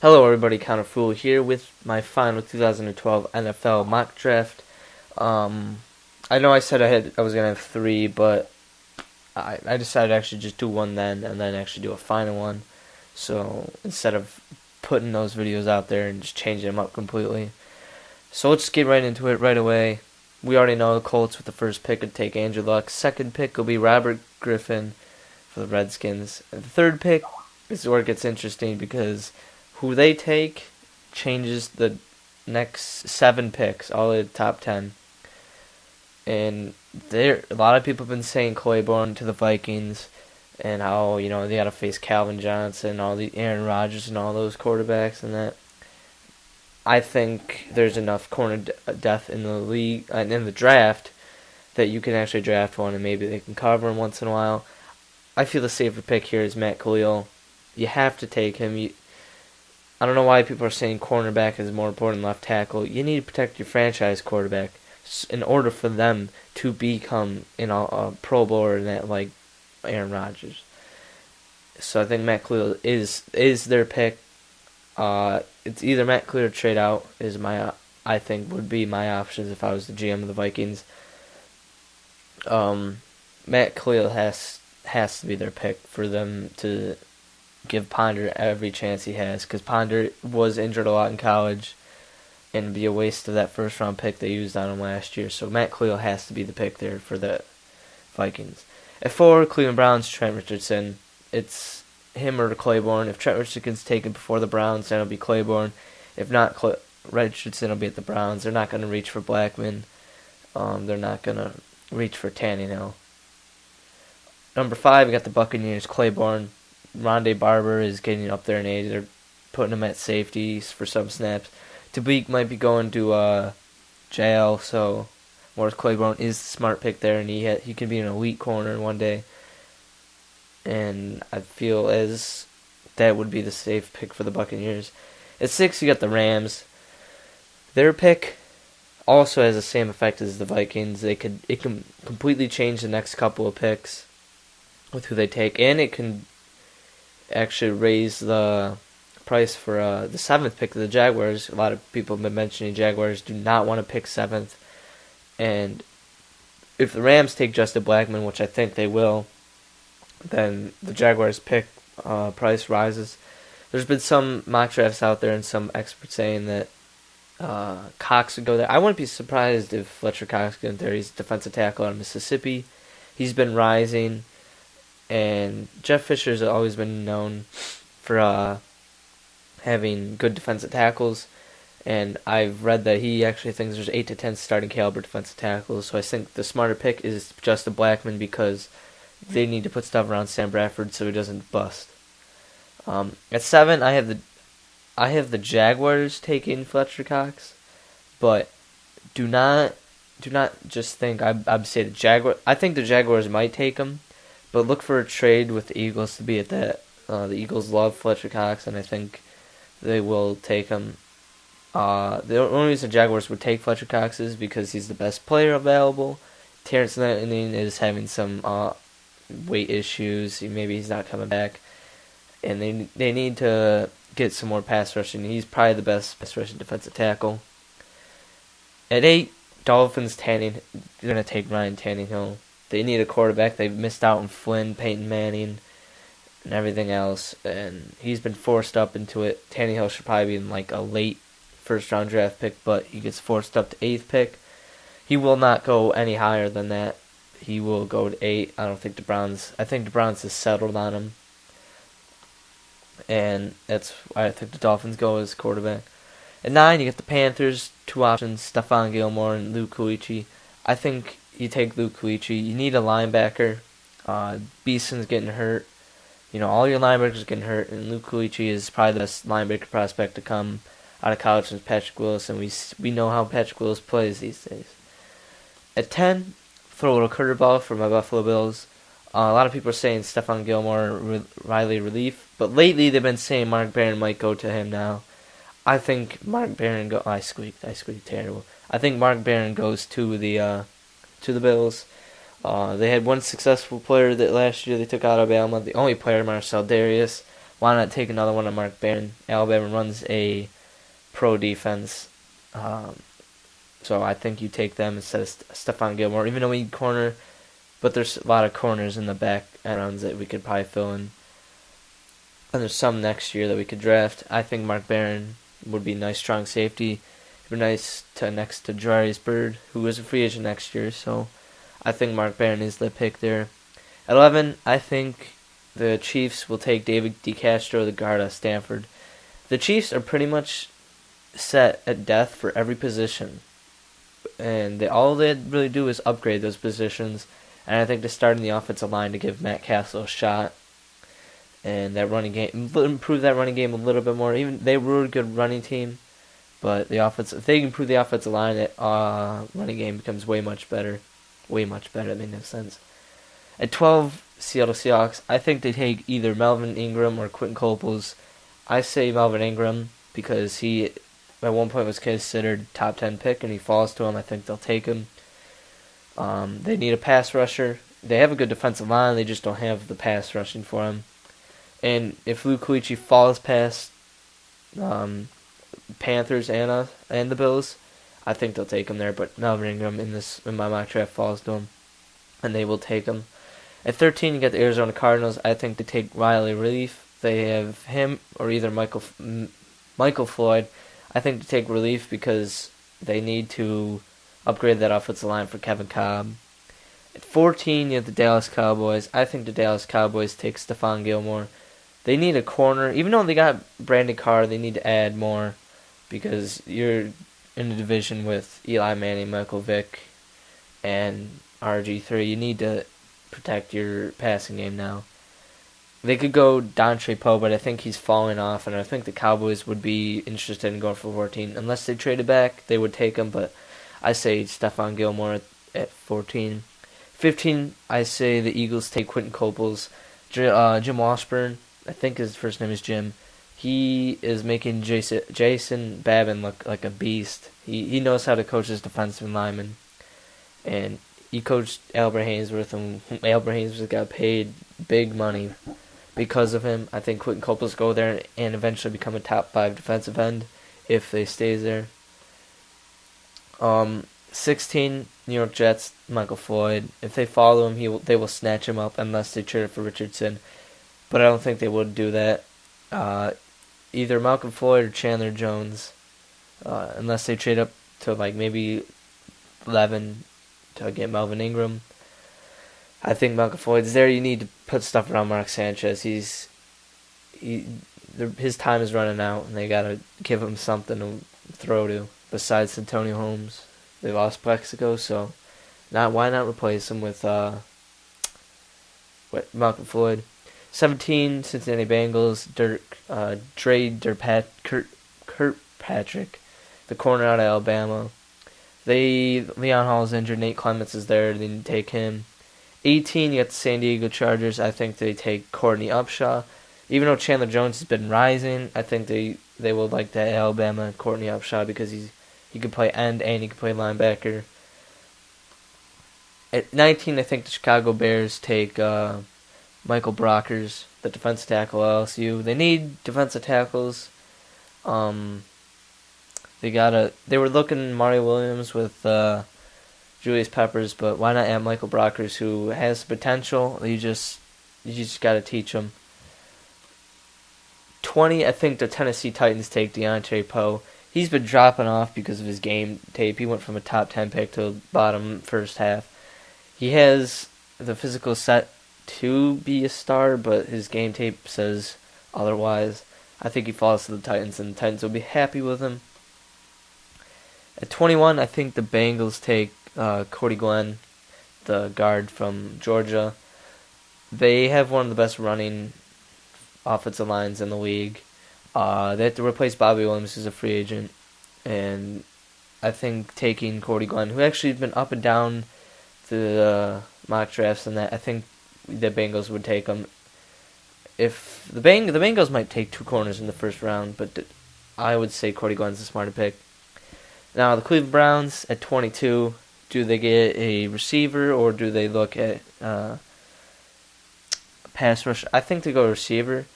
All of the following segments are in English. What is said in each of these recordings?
Hello everybody, Counterfool here with my final 2012 NFL mock draft. I know I said I was gonna have three, but I decided to actually just do one then, and then actually do a final one. So instead of putting those videos out there and just changing them up completely. So let's get right into it right away. We already know the Colts with the first pick would take Andrew Luck. Second pick will be Robert Griffin for the Redskins. And the third pick is where it gets interesting because who they take changes the next 7 picks, all the top 10. And a lot of people have been saying Claiborne to the Vikings, and how they got to face Calvin Johnson, all the Aaron Rodgers, and all those quarterbacks, and that. I think there's enough corner depth in the league and in the draft that you can actually draft one, and maybe they can cover him once in a while. I feel the safer pick here is Matt Kalil. You have to take him. I don't know why people are saying cornerback is more important than left tackle. You need to protect your franchise quarterback in order for them to become a Pro Bowler and that, like Aaron Rodgers. So I think Matt Kalil is their pick. It's either Matt Kalil or trade out I think would be my options if I was the GM of the Vikings. Matt Kalil has to be their pick for them to give Ponder every chance he has, because Ponder was injured a lot in college, and it'd be a waste of that first round pick they used on him last year. So Matt Kalil has to be the pick there for the Vikings. At 4, Cleveland Browns, Trent Richardson. It's him or Claiborne. If Trent Richardson's taken before the Browns, then it'll be Claiborne. If not, Richardson will be at the Browns. They're not going to reach for Blackmon. They're not going to reach for Tannehill. Number 5, we got the Buccaneers, Claiborne. Rondé Barber is getting up there in age. They're putting him at safety for some snaps. Tabeek might be going to jail, so Morris Claiborne is the smart pick there, and he can be an elite corner one day. And I feel as that would be the safe pick for the Buccaneers. At 6, you got the Rams. Their pick also has the same effect as the Vikings. It can completely change the next couple of picks with who they take, and it can actually raise the price for the 7th pick of the Jaguars. A lot of people have been mentioning Jaguars do not want to pick 7th, and if the Rams take Justin Blackmon, which I think they will, then the Jaguars pick price rises. There's been some mock drafts out there and some experts saying that Cox would go there. I wouldn't be surprised if Fletcher Cox goes there. He's a defensive tackle out of Mississippi. He's been rising. And Jeff Fisher's always been known for having good defensive tackles, and I've read that he actually thinks there's 8 to 10 starting caliber defensive tackles. So I think the smarter pick is Justin Blackmon, because they need to put stuff around Sam Bradford so he doesn't bust. At 7, I have the Jaguars taking Fletcher Cox, but do not just think I'd say the Jaguar. I think the Jaguars might take him. But look for a trade with the Eagles to be at that. The Eagles love Fletcher Cox, and I think they will take him. The only reason the Jaguars would take Fletcher Cox is because he's the best player available. Terrence Manning is having some weight issues. Maybe he's not coming back. And they need to get some more pass rushing. He's probably the best pass rushing defensive tackle. At 8, Dolphins, they're going to take Ryan Tannehill. They need a quarterback. They've missed out on Flynn, Peyton Manning, and everything else, and he's been forced up into it. Tannehill should probably be in like a late first-round draft pick, but he gets forced up to 8th pick. He will not go any higher than that. He will go to 8. I think the Browns have settled on him, and that's why I think the Dolphins go as quarterback. At 9, you get the Panthers, 2 options, Stephon Gilmore and Luke Kuechly. I think you take Luke Kuechly. You need a linebacker. Beeson's getting hurt. All your linebackers are getting hurt, and Luke Kuechly is probably the best linebacker prospect to come out of college since Patrick Willis, and we know how Patrick Willis plays these days. At 10, throw a little curveball for my Buffalo Bills. A lot of people are saying Stephon Gilmore, Riley Relief, but lately they've been saying Mark Barron might go to him now. I think Mark Barron I squeaked terrible. I think Mark Barron goes to the Bills. They had one successful player that last year they took out of Alabama. The only player, Marcel Darius, why not take another one on Mark Barron? Alabama runs a pro defense. So I think you take them instead of Stephon Gilmore, even though we need corner, but there's a lot of corners in the back rounds that we could probably fill in. And there's some next year that we could draft. I think Mark Barron would be a nice, strong safety. It would be nice next to Jarius Byrd, who is a free agent next year. So I think Mark Barron is the pick there. At 11, I think the Chiefs will take David DeCastro, the guard at Stanford. The Chiefs are pretty much set at death for every position. And all they really do is upgrade those positions. And I think to start in the offensive line to give Matt Castle a shot. And that running game, improve that running game a little bit more. Even they were a good running team, but if they improve the offensive line, that running game becomes way much better. That made no sense. At 12, Seattle Seahawks. I think they take either Melvin Ingram or Quinton Coples. I say Melvin Ingram because he at one point was considered top 10 pick, and he falls to him. I think they'll take him. They need a pass rusher. They have a good defensive line. They just don't have the pass rushing for him. And if Kuechly falls past Panthers and the Bills, I think they'll take him there. But Melvin Ingram in my mock draft falls to him, and they will take him. At 13, you got the Arizona Cardinals. I think they take Riley Reiff. They have him or either Michael Floyd. I think to take Reiff because they need to upgrade that offensive line for Kevin Cobb. At 14, you have the Dallas Cowboys. I think the Dallas Cowboys take Stephon Gilmore. They need a corner. Even though they got Brandon Carr, they need to add more because you're in a division with Eli Manning, Michael Vick, and RG3. You need to protect your passing game now. They could go Dontre Poe, but I think he's falling off, and I think the Cowboys would be interested in going for 14. Unless they traded back, they would take him, but I say Stephon Gilmore at 14. 15, I say the Eagles take Quinton Coples. Jim Washburn, I think his first name is Jim. He is making Jason Babin look like a beast. He knows how to coach his defensive linemen. And he coached Albert Haynesworth, and Albert Haynesworth got paid big money because of him. I think Quinton Coples go there and eventually become a top 5 defensive end if they stays there. 16, New York Jets, Michael Floyd. If they follow him, they will snatch him up unless they trade for Richardson. But I don't think they would do that. Either Malcolm Floyd or Chandler Jones, unless they trade up to like maybe 11 to get Melvin Ingram. I think Malcolm Floyd's there. You need to put stuff around Mark Sanchez. His time is running out, and they gotta give him something to throw to besides Antonio Holmes. They lost Plexico, so why not replace him with Malcolm Floyd? 17, Cincinnati Bengals, Kirkpatrick, the corner out of Alabama. Leon Hall's injured, Nate Clements is there, they didn't take him. 18, you got the San Diego Chargers. I think they take Courtney Upshaw. Even though Chandler Jones has been rising, I think they would like that Alabama Courtney Upshaw because he could play end and he could play linebacker. At 19, I think the Chicago Bears take Michael Brockers, the defensive tackle at LSU. They need defensive tackles. They were looking Mario Williams with Julius Peppers, but why not add Michael Brockers, who has potential? You just got to teach him. 20, I think the Tennessee Titans take Dontre Poe. He's been dropping off because of his game tape. He went from a top 10 pick to a bottom first half. He has the physical set to be a star, but his game tape says otherwise. I think he falls to the Titans, and the Titans will be happy with him. At 21, I think the Bengals take Cody Glenn, the guard from Georgia. They have one of the best running offensive lines in the league. They have to replace Bobby Williams, who's a free agent. And I think taking Cody Glenn, who actually has been up and down the mock drafts, and that I think the Bengals would take him. If the Bengals might take 2 corners in the first round, but I would say Cody Glenn's the smarter pick. Now, the Cleveland Browns at 22, do they get a receiver or do they look at pass rush? I think they go receiver.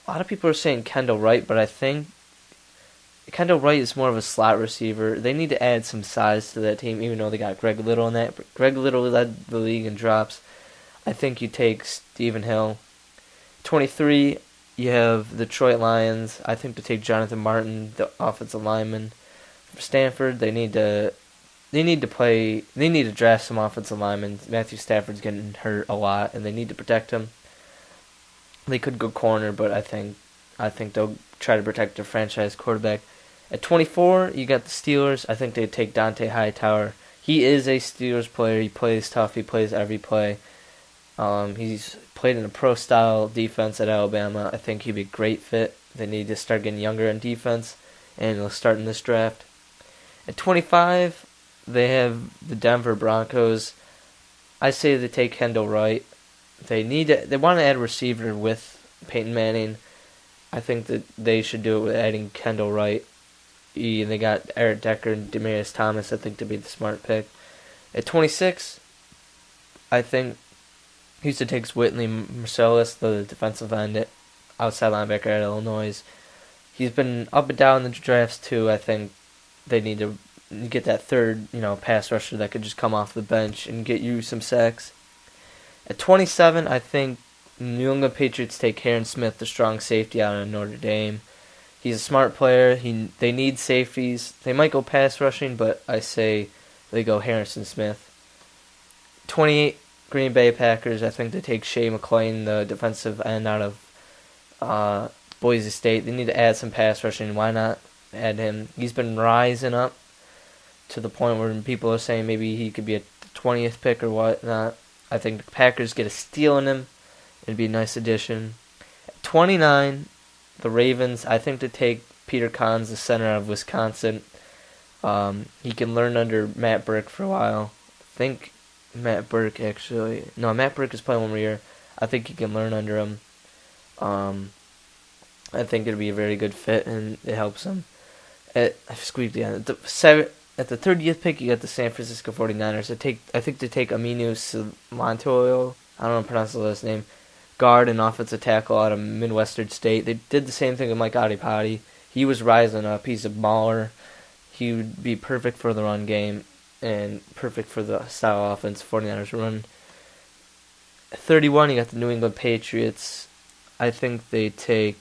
a lot of people are saying Kendall Wright, but I think Kendall Wright is more of a slot receiver. They need to add some size to that team, even though they got Greg Little in that. But Greg Little led the league in drops. I think you take Stephen Hill. 23, you have the Detroit Lions. I think to take Jonathan Martin, the offensive lineman. For Stanford, they need to draft some offensive linemen. Matthew Stafford's getting hurt a lot, and they need to protect him. They could go corner, but I think they'll try to protect their franchise quarterback. At 24, you got the Steelers. I think they take Dante Hightower. He is a Steelers player. He plays tough. He plays every play. He's played in a pro-style defense at Alabama. I think he'd be a great fit. They need to start getting younger in defense, and he'll start in this draft. At 25, they have the Denver Broncos. I say they take Kendall Wright. They want to add a receiver with Peyton Manning. I think that they should do it with adding Kendall Wright. They got Eric Decker and Demaryius Thomas, I think, to be the smart pick. At 26, I think Houston takes Whitney Marsalis, the defensive end, outside linebacker at Illinois. He's been up and down in the drafts, too. I think they need to get that third, pass rusher that could just come off the bench and get you some sacks. At 27, I think New England Patriots take Harron Smith, the strong safety out of Notre Dame. He's a smart player. They need safeties. They might go pass rushing, but I say they go Harrison Smith. 28, Green Bay Packers. I think they take Shea McClain, the defensive end out of Boise State. They need to add some pass rushing. Why not add him? He's been rising up to the point where people are saying maybe he could be a 20th pick or whatnot. I think the Packers get a steal in him. It'd be a nice addition. At 29, the Ravens. I think to take Peter Kahns, the center out of Wisconsin. He can learn under Matt Burke for a while. I think Matt Burke is playing one more year. I think he can learn under him. I think it'd be a very good fit, and it helps him. I squeaked again. At the 30th pick, you got the San Francisco 49ers. I think they take Aminu Sumantoyo. I don't know how to pronounce the last name. Guard and offensive tackle out of Midwestern State. They did the same thing with Mike Adipati. He was rising up. He's a baller. He would be perfect for the run game and perfect for the style offense 49ers run. At 31, you got the New England Patriots. I think they take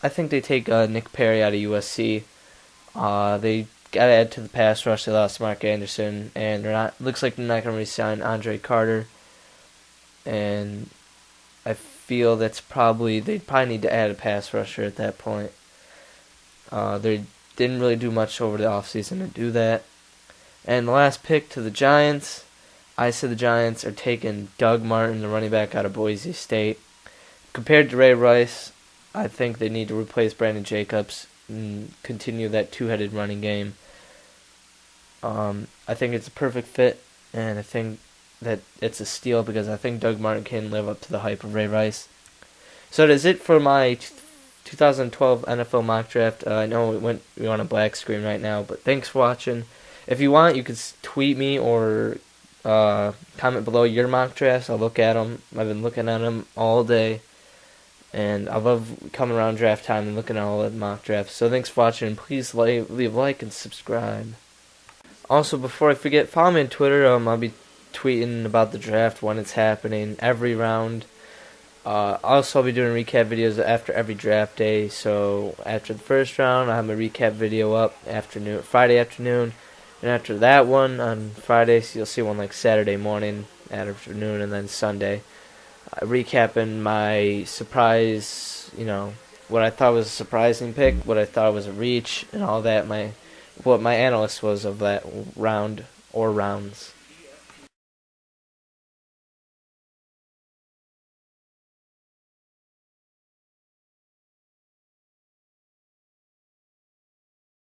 Nick Perry out of USC. They got to add to the pass rush. They lost Mark Anderson, and looks like they're not going to re-sign Andre Carter. And I feel they'd probably need to add a pass rusher at that point. They didn't really do much over the offseason to do that. And the last pick to the Giants, I said the Giants are taking Doug Martin, the running back out of Boise State. Compared to Ray Rice, I think they need to replace Brandon Jacobs and continue that two-headed running game. I think it's a perfect fit, and I think that it's a steal because I think Doug Martin can live up to the hype of Ray Rice. So that is it for my 2012 NFL mock draft. I know we're on a black screen right now, but thanks for watching. If you want, you can tweet me or comment below your mock drafts. I'll look at them. I've been looking at them all day. And I love coming around draft time and looking at all the mock drafts. So thanks for watching, and please leave a like and subscribe. Also, before I forget, follow me on Twitter. I'll be tweeting about the draft when it's happening, every round. Also, I'll be doing recap videos after every draft day. So after the first round, I'll have a recap video up Friday afternoon. And after that one, on Fridays, you'll see one like Saturday morning, afternoon, and then Sunday. Recapping my surprise, what I thought was a surprising pick, what I thought was a reach, and all that, what my analyst was of that round or rounds.